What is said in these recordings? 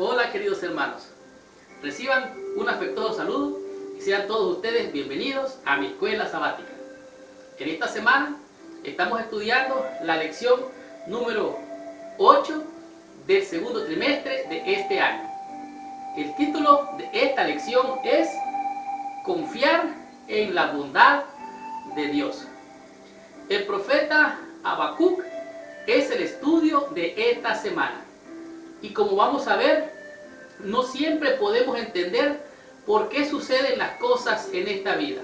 Hola queridos hermanos, reciban un afectuoso saludo y sean todos ustedes bienvenidos a mi escuela sabática. En esta semana estamos estudiando la lección número 8 del segundo trimestre de este año. El título de esta lección es Confiar en la bondad de Dios. El profeta Habacuc es el estudio de esta semana. Y como vamos a ver, no siempre podemos entender por qué suceden las cosas en esta vida.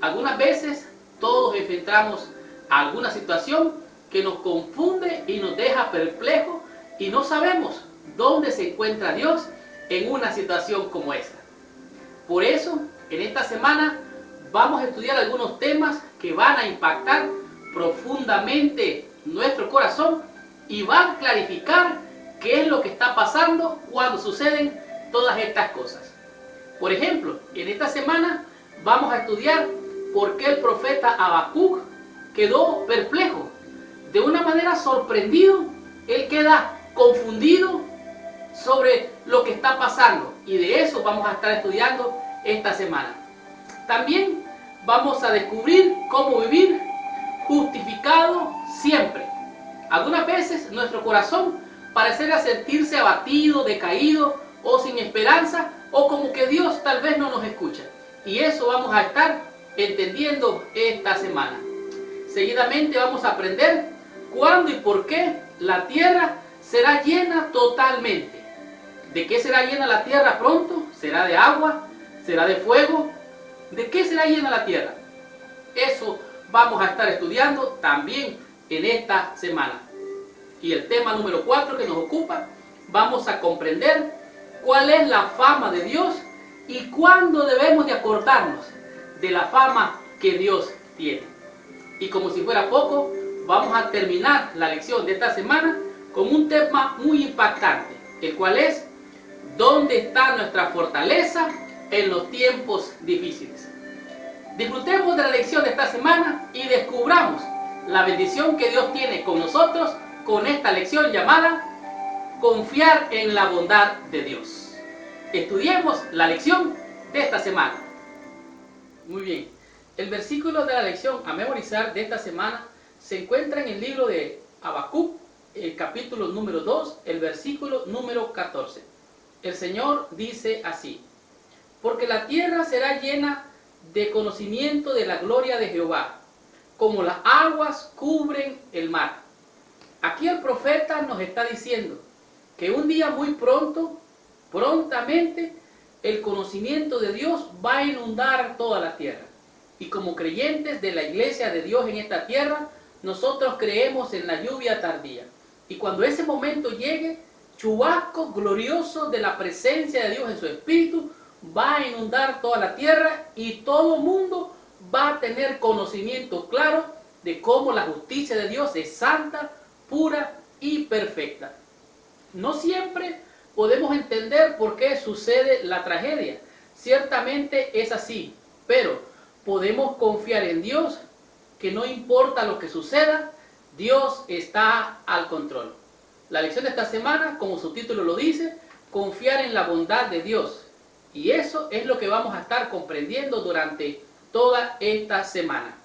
Algunas veces todos enfrentamos alguna situación que nos confunde y nos deja perplejos y no sabemos dónde se encuentra Dios en una situación como esta. Por eso, en esta semana vamos a estudiar algunos temas que van a impactar profundamente nuestro corazón y van a clarificar qué es lo que está pasando cuando suceden todas estas cosas. Por ejemplo, en esta semana vamos a estudiar por qué el profeta Habacuc quedó perplejo. De una manera sorprendido, él queda confundido sobre lo que está pasando. Y de eso vamos a estar estudiando esta semana. También vamos a descubrir cómo vivir justificado siempre. Algunas veces nuestro corazón pareciera sentirse abatido, decaído o sin esperanza, o como que Dios tal vez no nos escucha. Y eso vamos a estar entendiendo esta semana. Seguidamente vamos a aprender cuándo y por qué la tierra será llena totalmente. ¿De qué será llena la tierra pronto? ¿Será de agua? ¿Será de fuego? ¿De qué será llena la tierra? Eso vamos a estar estudiando también en esta semana. Y el tema número 4 que nos ocupa, vamos a comprender cuál es la fama de Dios y cuándo debemos de acordarnos de la fama que Dios tiene. Y como si fuera poco, vamos a terminar la lección de esta semana con un tema muy impactante, el cual es ¿dónde está nuestra fortaleza en los tiempos difíciles? Disfrutemos de la lección de esta semana y descubramos la bendición que Dios tiene con nosotros con esta lección llamada Confiar en la bondad de Dios. Estudiemos la lección de esta semana. Muy bien, el versículo de la lección a memorizar de esta semana se encuentra en el libro de Habacuc, el capítulo número 2, el versículo número 14. El Señor dice así: porque la tierra será llena de conocimiento de la gloria de Jehová, como las aguas cubren el mar. Aquí el profeta nos está diciendo que un día muy prontamente, el conocimiento de Dios va a inundar toda la tierra. Y como creyentes de la iglesia de Dios en esta tierra, nosotros creemos en la lluvia tardía. Y cuando ese momento llegue, chubasco glorioso de la presencia de Dios en su espíritu va a inundar toda la tierra y todo mundo va a tener conocimiento claro de cómo la justicia de Dios es santa, pura y perfecta. No siempre podemos entender por qué sucede la tragedia. Ciertamente es así, pero podemos confiar en Dios, que no importa lo que suceda, Dios está al control. La lección de esta semana, como su título lo dice, confiar en la bondad de Dios. Y eso es lo que vamos a estar comprendiendo durante toda esta semana.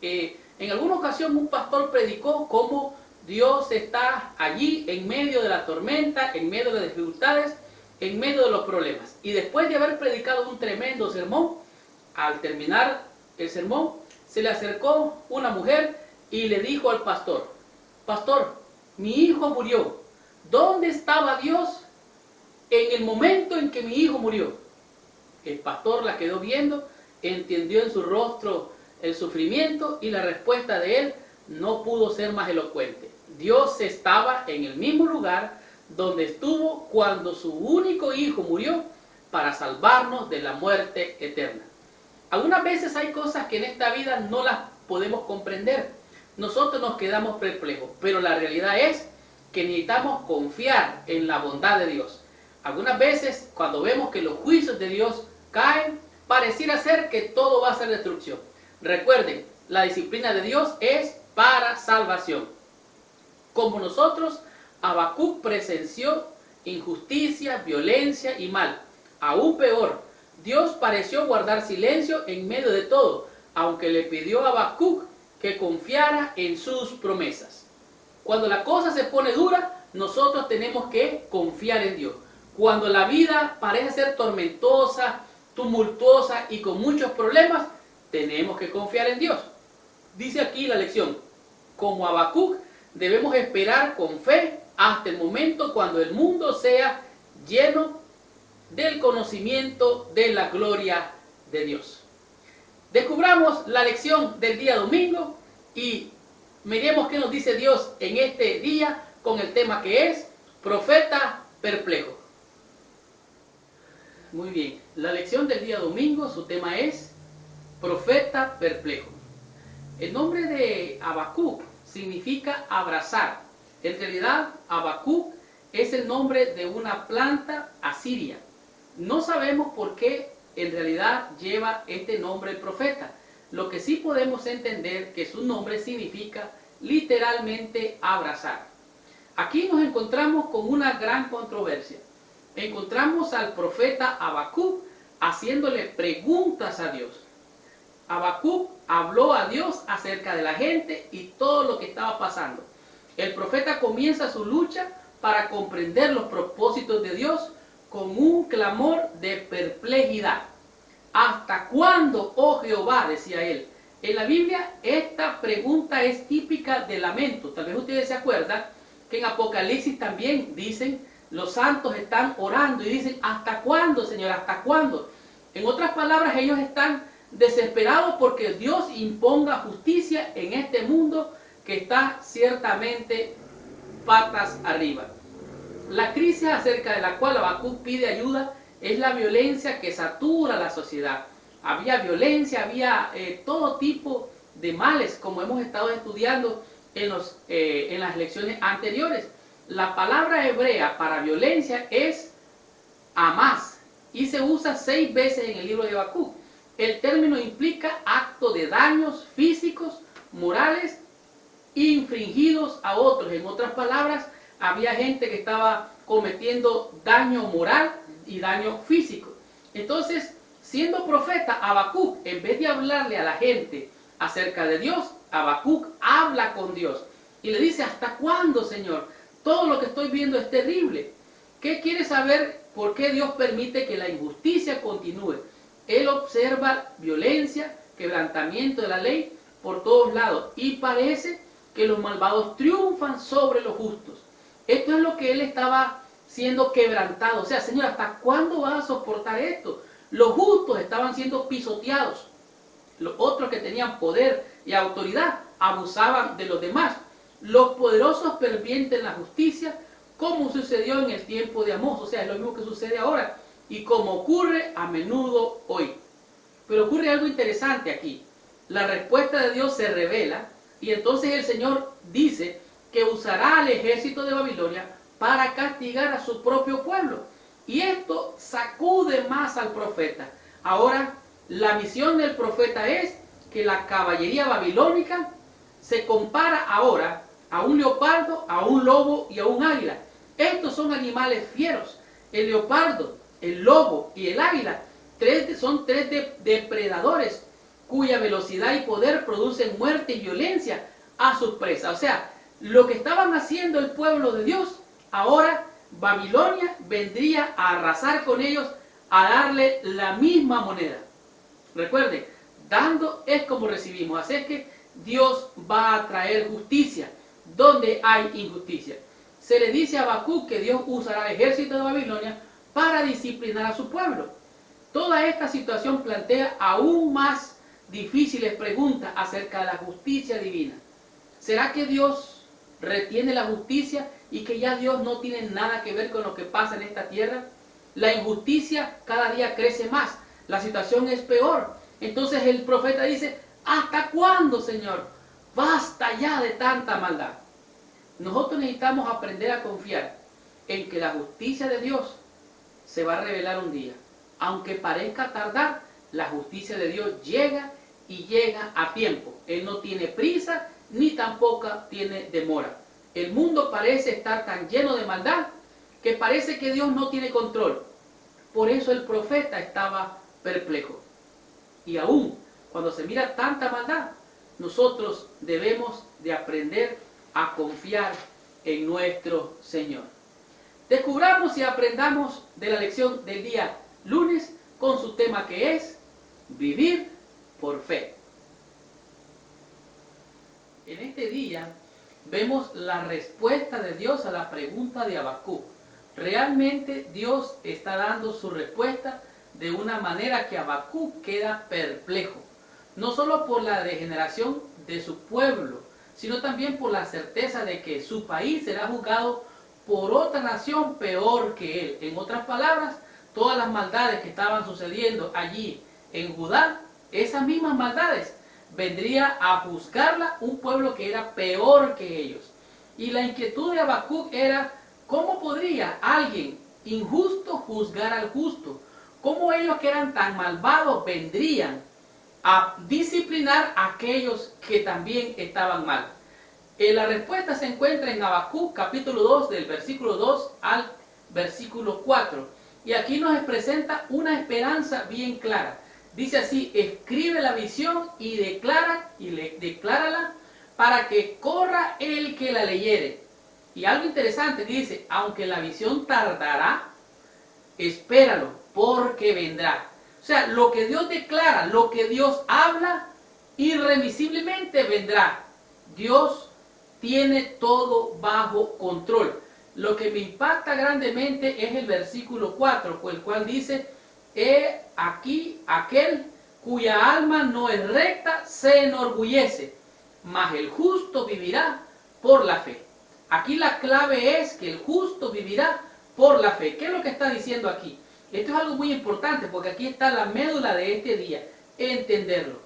En alguna ocasión un pastor predicó cómo Dios está allí en medio de la tormenta, en medio de las dificultades, en medio de los problemas. Y después de haber predicado un tremendo sermón, al terminar el sermón, se le acercó una mujer y le dijo al pastor: pastor, mi hijo murió. ¿Dónde estaba Dios en el momento en que mi hijo murió? El pastor la quedó viendo, entendió en su rostro el sufrimiento y la respuesta de él no pudo ser más elocuente. Dios estaba en el mismo lugar donde estuvo cuando su único hijo murió para salvarnos de la muerte eterna. Algunas veces hay cosas que en esta vida no las podemos comprender. Nosotros nos quedamos perplejos, pero la realidad es que necesitamos confiar en la bondad de Dios. Algunas veces cuando vemos que los juicios de Dios caen, pareciera ser que todo va a ser destrucción. Recuerden, la disciplina de Dios es para salvación. Como nosotros, Habacuc presenció injusticia, violencia y mal. Aún peor, Dios pareció guardar silencio en medio de todo, aunque le pidió a Habacuc que confiara en sus promesas. Cuando la cosa se pone dura, nosotros tenemos que confiar en Dios. Cuando la vida parece ser tormentosa, tumultuosa y con muchos problemas, tenemos que confiar en Dios. Dice aquí la lección, como Habacuc, debemos esperar con fe hasta el momento cuando el mundo sea lleno del conocimiento de la gloria de Dios. Descubramos la lección del día domingo y miremos qué nos dice Dios en este día con el tema que es profeta perplejo. Muy bien, la lección del día domingo, su tema es profeta perplejo. El nombre de Habacuc significa abrazar. En realidad, Habacuc es el nombre de una planta asiria. No sabemos por qué en realidad lleva este nombre el profeta. Lo que sí podemos entender que su nombre significa literalmente abrazar. Aquí nos encontramos con una gran controversia. Encontramos al profeta Habacuc haciéndole preguntas a Dios. Habacuc habló a Dios acerca de la gente y todo lo que estaba pasando. El profeta comienza su lucha para comprender los propósitos de Dios con un clamor de perplejidad. ¿Hasta cuándo, oh Jehová?, decía él. En la Biblia esta pregunta es típica de lamento. Tal vez ustedes se acuerdan que en Apocalipsis también dicen, los santos están orando y dicen, ¿hasta cuándo, Señor? ¿Hasta cuándo? En otras palabras, ellos están desesperados porque Dios imponga justicia en este mundo que está ciertamente patas arriba. La crisis acerca de la cual Habacuc pide ayuda es la violencia que satura la sociedad. Había violencia, había todo tipo de males, como hemos estado estudiando en las lecciones anteriores. La palabra hebrea para violencia es amás y se usa 6 veces en el libro de Habacuc. El término implica acto de daños físicos, morales, infringidos a otros. En otras palabras, había gente que estaba cometiendo daño moral y daño físico. Entonces, siendo profeta, Habacuc, en vez de hablarle a la gente acerca de Dios, Habacuc habla con Dios y le dice, ¿hasta cuándo, Señor? Todo lo que estoy viendo es terrible. ¿Qué quiere saber por qué Dios permite que la injusticia continúe? Él observa violencia, quebrantamiento de la ley por todos lados y parece que los malvados triunfan sobre los justos. Esto es lo que él estaba siendo quebrantado. O sea, Señor, ¿hasta cuándo vas a soportar esto? Los justos estaban siendo pisoteados. Los otros que tenían poder y autoridad abusaban de los demás. Los poderosos pervierten la justicia, como sucedió en el tiempo de Amós. O sea, es lo mismo que sucede ahora y como ocurre a menudo hoy. Pero ocurre algo interesante aquí. La respuesta de Dios se revela y entonces el Señor dice que usará al ejército de Babilonia para castigar a su propio pueblo. Y esto sacude más al profeta. Ahora, la misión del profeta es que la caballería babilónica se compara ahora a un leopardo, a un lobo y a un águila. Estos son animales fieros. El leopardo, el lobo y el águila son tres depredadores cuya velocidad y poder producen muerte y violencia a sus presas. O sea, lo que estaban haciendo el pueblo de Dios, ahora Babilonia vendría a arrasar con ellos, a darle la misma moneda. Recuerden, dando es como recibimos. Así es que Dios va a traer justicia donde hay injusticia. Se le dice a Habacuc que Dios usará el ejército de Babilonia para disciplinar a su pueblo. Toda esta situación plantea aún más difíciles preguntas acerca de la justicia divina. ¿Será que Dios retiene la justicia y que ya Dios no tiene nada que ver con lo que pasa en esta tierra? La injusticia cada día crece más, la situación es peor. Entonces el profeta dice, ¿hasta cuándo, Señor? Basta ya de tanta maldad. Nosotros necesitamos aprender a confiar en que la justicia de Dios se va a revelar un día. Aunque parezca tardar, la justicia de Dios llega y llega a tiempo. Él no tiene prisa ni tampoco tiene demora. El mundo parece estar tan lleno de maldad que parece que Dios no tiene control. Por eso el profeta estaba perplejo. Y aún cuando se mira tanta maldad, nosotros debemos de aprender a confiar en nuestro Señor. Descubramos y aprendamos de la lección del día lunes con su tema, que es vivir por fe. En este día vemos la respuesta de Dios a la pregunta de Habacuc. Realmente Dios está dando su respuesta de una manera que Habacuc queda perplejo, no solo por la degeneración de su pueblo, sino también por la certeza de que su país será juzgado por otra nación peor que él. En otras palabras, todas las maldades que estaban sucediendo allí en Judá, esas mismas maldades vendría a juzgarla un pueblo que era peor que ellos. Y la inquietud de Habacuc era: ¿cómo podría alguien injusto juzgar al justo? ¿Cómo ellos, que eran tan malvados, vendrían a disciplinar a aquellos que también estaban mal? La respuesta se encuentra en Habacuc capítulo 2, del versículo 2 al versículo 4. Y aquí nos presenta una esperanza bien clara. Dice así: escribe la visión y declárala para que corra el que la leyere. Y algo interesante dice: aunque la visión tardará, espéralo, porque vendrá. O sea, lo que Dios declara, lo que Dios habla, irremisiblemente vendrá. Dios tiene todo bajo control. Lo que me impacta grandemente es el versículo 4, el cual dice: he aquí aquel cuya alma no es recta se enorgullece, mas el justo vivirá por la fe. Aquí la clave es que el justo vivirá por la fe. ¿Qué es lo que está diciendo aquí? Esto es algo muy importante, porque aquí está la médula de este día, entenderlo.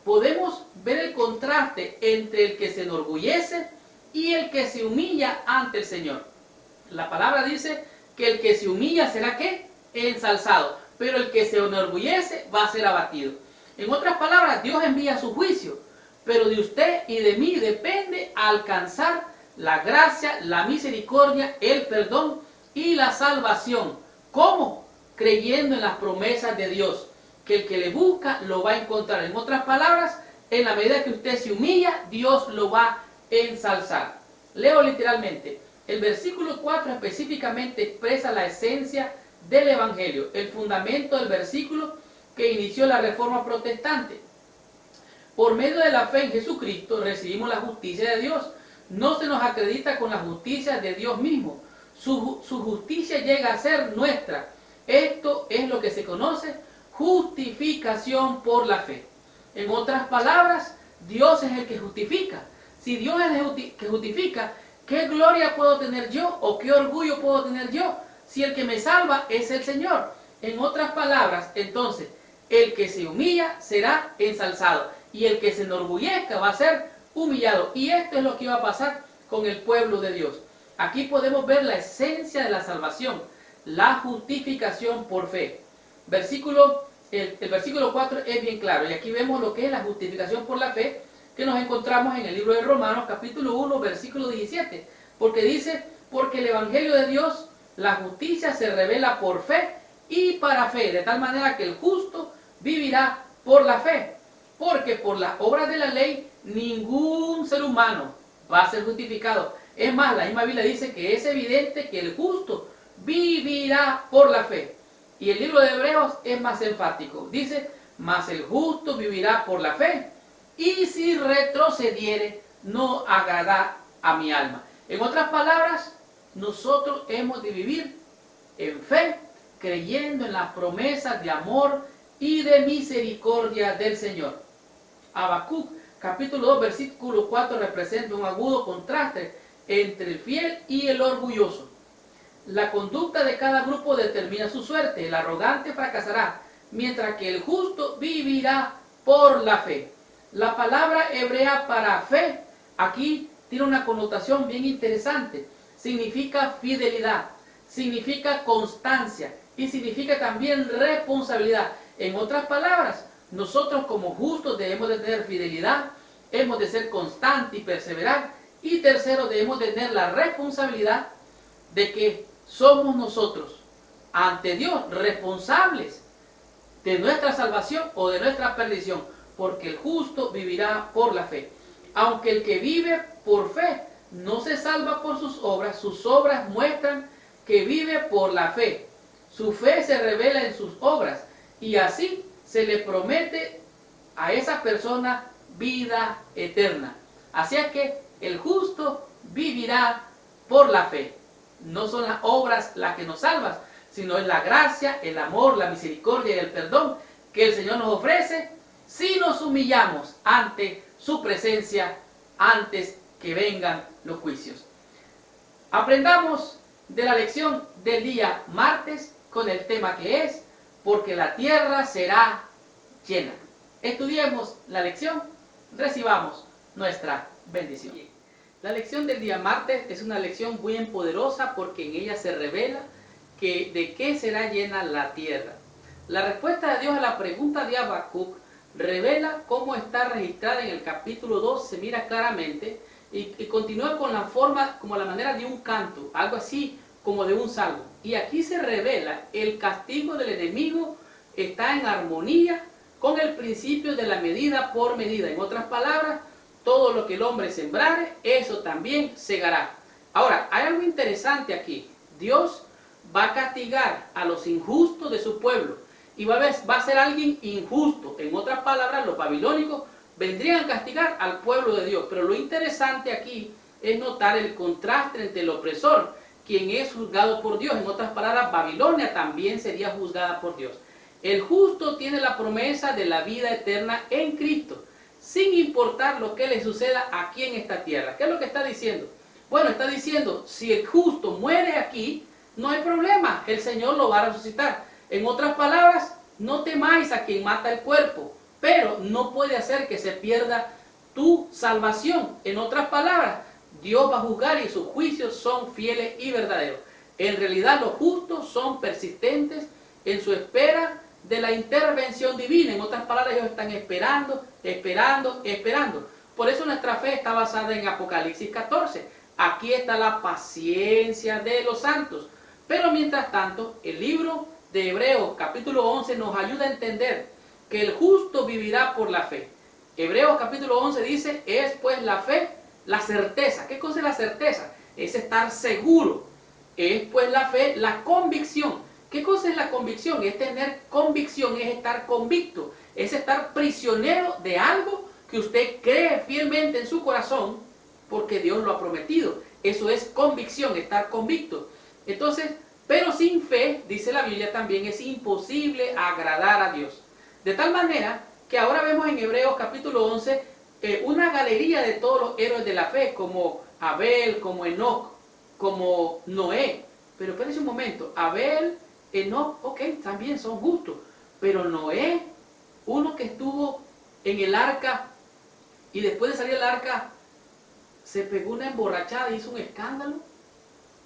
Podemos ver el contraste entre el que se enorgullece y el que se humilla ante el Señor. La palabra dice que el que se humilla será, ¿qué? Ensalzado, pero el que se enorgullece va a ser abatido. En otras palabras, Dios envía su juicio, pero de usted y de mí depende alcanzar la gracia, la misericordia, el perdón y la salvación. ¿Cómo? Creyendo en las promesas de Dios, que el que le busca lo va a encontrar. En otras palabras, en la medida que usted se humilla, Dios lo va a ensalzar. Leo literalmente. El versículo 4 específicamente expresa la esencia del Evangelio, el fundamento del versículo que inició la Reforma Protestante. Por medio de la fe en Jesucristo recibimos la justicia de Dios. No se nos acredita con la justicia de Dios mismo. Su justicia llega a ser nuestra. Esto es lo que se conoce justificación por la fe. En otras palabras, Dios es el que justifica. Si Dios es el que justifica, ¿qué gloria puedo tener yo o qué orgullo puedo tener yo si el que me salva es el Señor? En otras palabras, entonces, el que se humilla será ensalzado y el que se enorgullezca va a ser humillado. Y esto es lo que iba a pasar con el pueblo de Dios. Aquí podemos ver la esencia de la salvación, la justificación por fe. El versículo 4 es bien claro, y aquí vemos lo que es la justificación por la fe, que nos encontramos en el libro de Romanos capítulo 1 versículo 17, porque dice: porque el Evangelio de Dios, la justicia, se revela por fe y para fe, de tal manera que el justo vivirá por la fe, porque por las obras de la ley ningún ser humano va a ser justificado. Es más, la misma Biblia dice que es evidente que el justo vivirá por la fe. Y el libro de Hebreos es más enfático, dice: mas el justo vivirá por la fe, y si retrocediere, no agradará a mi alma. En otras palabras, nosotros hemos de vivir en fe, creyendo en las promesas de amor y de misericordia del Señor. Habacuc capítulo 2 versículo 4 representa un agudo contraste entre el fiel y el orgulloso. La conducta de cada grupo determina su suerte. El arrogante fracasará, mientras que el justo vivirá por la fe. La palabra hebrea para fe aquí tiene una connotación bien interesante. Significa fidelidad, significa constancia y significa también responsabilidad. En otras palabras, nosotros como justos debemos de tener fidelidad, hemos de ser constantes y perseverar. Y tercero, debemos de tener la responsabilidad de que somos nosotros ante Dios responsables de nuestra salvación o de nuestra perdición, porque el justo vivirá por la fe. Aunque el que vive por fe no se salva por sus obras muestran que vive por la fe. Su fe se revela en sus obras y así se le promete a esa persona vida eterna. Así es que el justo vivirá por la fe. No son las obras las que nos salvan, sino es la gracia, el amor, la misericordia y el perdón que el Señor nos ofrece si nos humillamos ante su presencia antes que vengan los juicios. Aprendamos de la lección del día martes con el tema que es porque la tierra será llena. Estudiemos la lección, recibamos nuestra bendición. La lección del día martes es una lección muy poderosa porque en ella se revela de qué será llena la tierra. La respuesta de Dios a la pregunta de Habacuc revela cómo está registrada en el capítulo 2, se mira claramente y continúa con la forma, como la manera de un canto, algo así como de un salmo. Y aquí se revela el castigo del enemigo está en armonía con el principio de la medida por medida. En otras palabras, todo lo que el hombre sembrare, eso también segará. Ahora, hay algo interesante aquí. Dios va a castigar a los injustos de su pueblo y va a ser alguien injusto. En otras palabras, los babilónicos vendrían a castigar al pueblo de Dios. Pero lo interesante aquí es notar el contraste entre el opresor, quien es juzgado por Dios. En otras palabras, Babilonia también sería juzgada por Dios. El justo tiene la promesa de la vida eterna en Cristo, sin importar lo que le suceda aquí en esta tierra. ¿Qué es lo que está diciendo? Bueno, está diciendo, si el justo muere aquí, no hay problema, el Señor lo va a resucitar. En otras palabras, no temáis a quien mata el cuerpo, pero no puede hacer que se pierda tu salvación. En otras palabras, Dios va a juzgar y sus juicios son fieles y verdaderos. En realidad, los justos son persistentes en su espera de la intervención divina. En otras palabras, ellos están esperando. Por eso nuestra fe está basada en Apocalipsis 14. Aquí está la paciencia de los santos. Pero mientras tanto, el libro de Hebreos capítulo 11 nos ayuda a entender que el justo vivirá por la fe. Hebreos capítulo 11 dice, es pues la fe, la certeza. ¿Qué cosa es la certeza? Es estar seguro. Es pues la fe, la convicción. ¿Qué cosa es la convicción? Es tener convicción, es estar convicto, es estar prisionero de algo que usted cree fielmente en su corazón porque Dios lo ha prometido. Eso es convicción, estar convicto. Entonces, pero sin fe, dice la Biblia también, es imposible agradar a Dios. De tal manera que ahora vemos en Hebreos capítulo 11 una galería de todos los héroes de la fe, como Abel, como Enoc, como Noé. Pero espérense un momento, Abel, Enoc, ok, también son justos, pero Noé, uno que estuvo en el arca y después de salir del arca se pegó una emborrachada y hizo un escándalo,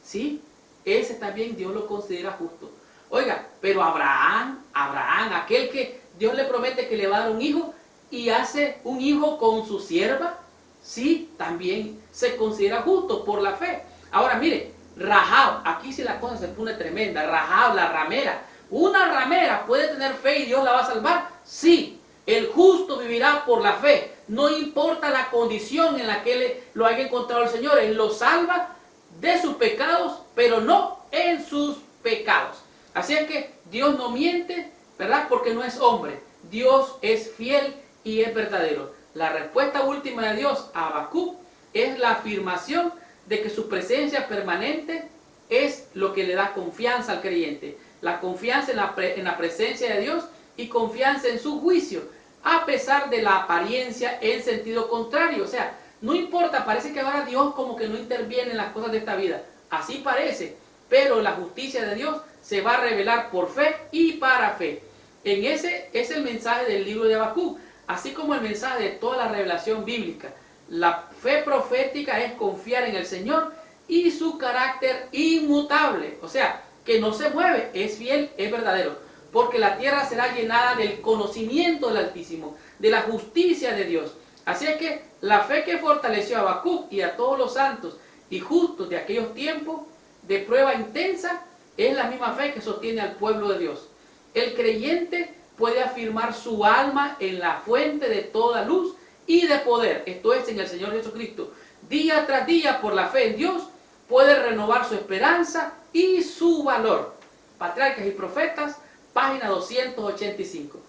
¿sí? Ese también Dios lo considera justo. Oiga, pero Abraham, aquel que Dios le promete que le va a dar un hijo y hace un hijo con su sierva, sí, también se considera justo por la fe. Ahora mire, Rahab, aquí sí la cosa se pone tremenda. Rahab, la ramera. ¿Una ramera puede tener fe y Dios la va a salvar? Sí, el justo vivirá por la fe. No importa la condición en la que lo haya encontrado el Señor. Él lo salva de sus pecados, pero no en sus pecados. Así es que Dios no miente, ¿verdad? Porque no es hombre. Dios es fiel y es verdadero. La respuesta última de Dios a Habacuc es la afirmación de que su presencia permanente es lo que le da confianza al creyente. La confianza en la presencia de Dios y confianza en su juicio, a pesar de la apariencia en sentido contrario. O sea, no importa, parece que ahora Dios como que no interviene en las cosas de esta vida. Así parece, pero la justicia de Dios se va a revelar por fe y para fe. En ese es el mensaje del libro de Habacuc, así como el mensaje de toda la revelación bíblica. La fe profética es confiar en el Señor y su carácter inmutable. O sea, que no se mueve, es fiel, es verdadero. Porque la tierra será llenada del conocimiento del Altísimo, de la justicia de Dios. Así es que la fe que fortaleció a Habacuc y a todos los santos y justos de aquellos tiempos de prueba intensa es la misma fe que sostiene al pueblo de Dios. El creyente puede afirmar su alma en la fuente de toda luz y de poder, esto es, en el Señor Jesucristo. Día tras día, por la fe en Dios, puede renovar su esperanza y su valor. Patriarcas y Profetas, página 285.